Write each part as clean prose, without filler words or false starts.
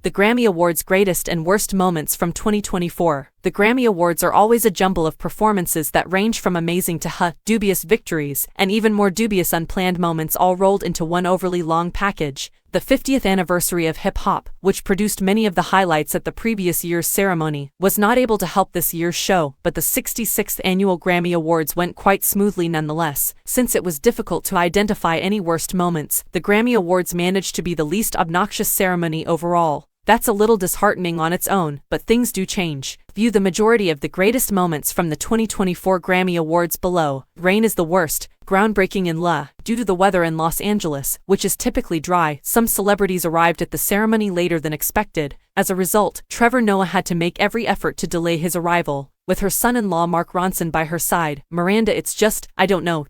The Grammy Awards' greatest and worst moments from 2024. The Grammy Awards are always a jumble of performances that range from amazing to dubious victories, and even more dubious unplanned moments all rolled into one overly long package. The 50th anniversary of hip-hop, which produced many of the highlights at the previous year's ceremony, was not able to help this year's show, but the 66th annual Grammy Awards went quite smoothly nonetheless. Since it was difficult to identify any worst moments, the Grammy Awards managed to be the least obnoxious ceremony overall. That's a little disheartening on its own, but things do change. View the majority of the greatest moments from the 2024 Grammy Awards below. Rain is the worst. Groundbreaking in due to the weather in Los Angeles, which is typically dry, some celebrities arrived at the ceremony later than expected. As a result, Trevor Noah had to make every effort to delay his arrival. With her son-in-law Mark Ronson by her side, Miranda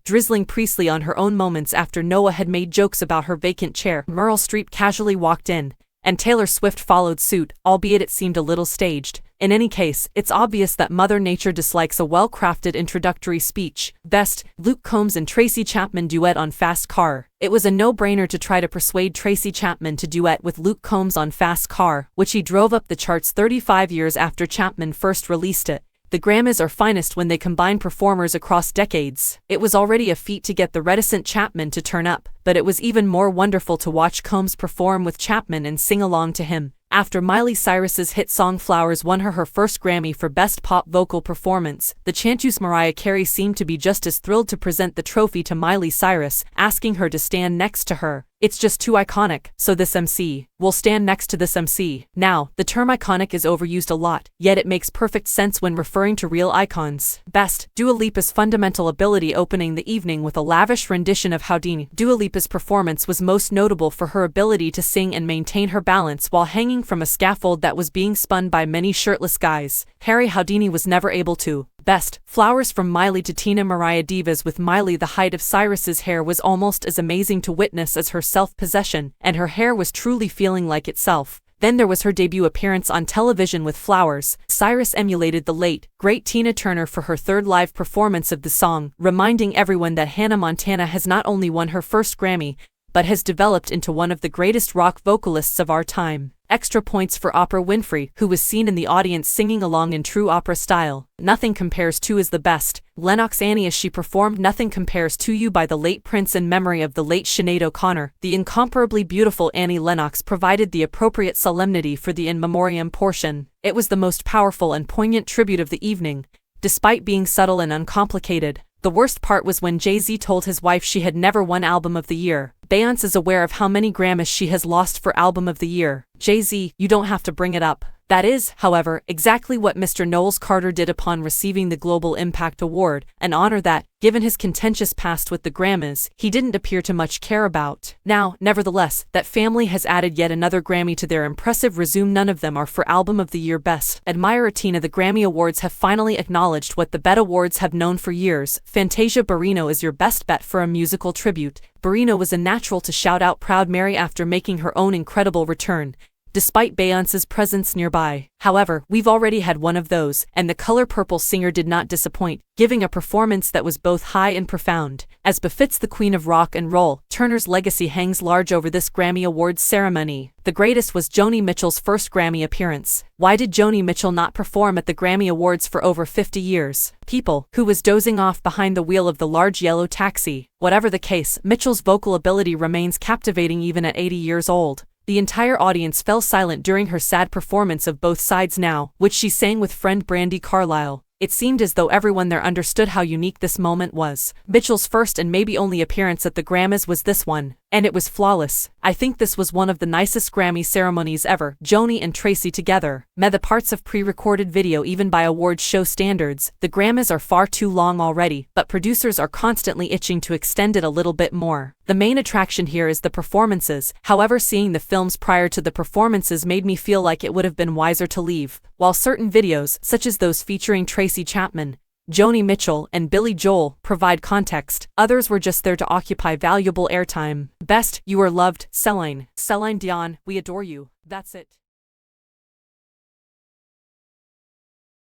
drizzling Priestley on her own moments after Noah had made jokes about her vacant chair. Meryl Streep casually walked in, and Taylor Swift followed suit, albeit it seemed a little staged. In any case, it's obvious that Mother Nature dislikes a well-crafted introductory speech. Best, Luke Combs and Tracy Chapman duet on Fast Car. It was a no-brainer to try to persuade Tracy Chapman to duet with Luke Combs on Fast Car, which he drove up the charts 35 years after Chapman first released it. The Grammys are finest when they combine performers across decades. It was already a feat to get the reticent Chapman to turn up, but it was even more wonderful to watch Combs perform with Chapman and sing along to him. After Miley Cyrus's hit song Flowers won her first Grammy for Best Pop Vocal Performance, the chanteuse Mariah Carey seemed to be just as thrilled to present the trophy to Miley Cyrus, asking her to stand next to her. It's just too iconic, so this MC will stand next to this MC. Now, the term iconic is overused a lot, yet it makes perfect sense when referring to real icons. Best, Dua Lipa's fundamental ability opening the evening with a lavish rendition of Houdini. Dua Lipa's performance was most notable for her ability to sing and maintain her balance while hanging from a scaffold that was being spun by many shirtless guys. Harry Houdini was never able to. Best, Flowers from Miley to Tina Mariah Divas with Miley. The height of Cyrus's hair was almost as amazing to witness as her self-possession, and her hair was truly feeling like itself. Then there was her debut appearance on television with Flowers. Cyrus emulated the late, great Tina Turner for her third live performance of the song, reminding everyone that Hannah Montana has not only won her first Grammy, but has developed into one of the greatest rock vocalists of our time. Extra points for Oprah Winfrey, who was seen in the audience singing along in true opera style. Nothing Compares To is the best. Lennox Annie as she performed Nothing Compares To You by the late Prince in memory of the late Sinead O'Connor. The incomparably beautiful Annie Lennox provided the appropriate solemnity for the in memoriam portion. It was the most powerful and poignant tribute of the evening, despite being subtle and uncomplicated. The worst part was when Jay-Z told his wife she had never won Album of the Year. Beyoncé is aware of how many Grammys she has lost for Album of the Year. Jay-Z, you don't have to bring it up. That is, however, exactly what Mr. Knowles Carter did upon receiving the Global Impact Award, an honor that, given his contentious past with the Grammys, he didn't appear to much care about. Now, nevertheless, that family has added yet another Grammy to their impressive resume. None of them are for Album of the Year. Best Admire Tina. The Grammy Awards have finally acknowledged what the BET Awards have known for years. Fantasia Barrino is your best bet for a musical tribute. Barrino was a natural to shout out Proud Mary after making her own incredible return, despite Beyoncé's presence nearby. However, we've already had one of those, and the Color Purple singer did not disappoint, giving a performance that was both high and profound. As befits the Queen of Rock and Roll, Turner's legacy hangs large over this Grammy Awards ceremony. The greatest was Joni Mitchell's first Grammy appearance. Why did Joni Mitchell not perform at the Grammy Awards for over 50 years? People, who was dozing off behind the wheel of the large yellow taxi. Whatever the case, Mitchell's vocal ability remains captivating even at 80 years old. The entire audience fell silent during her sad performance of Both Sides Now, which she sang with friend Brandi Carlile. It seemed as though everyone there understood how unique this moment was. Mitchell's first and maybe only appearance at the Grammys was this one, and it was flawless. I think this was one of the nicest Grammy ceremonies ever. Joni and Tracy together. The parts of pre-recorded video even by awards show standards. The Grammys are far too long already, but producers are constantly itching to extend it a little bit more. The main attraction here is the performances. However, seeing the films prior to the performances made me feel like it would have been wiser to leave. While certain videos, such as those featuring Tracy Chapman, Joni Mitchell, and Billy Joel, provide context, others were just there to occupy valuable airtime. Best, You Are Loved, Celine Dion, we adore you. That's it.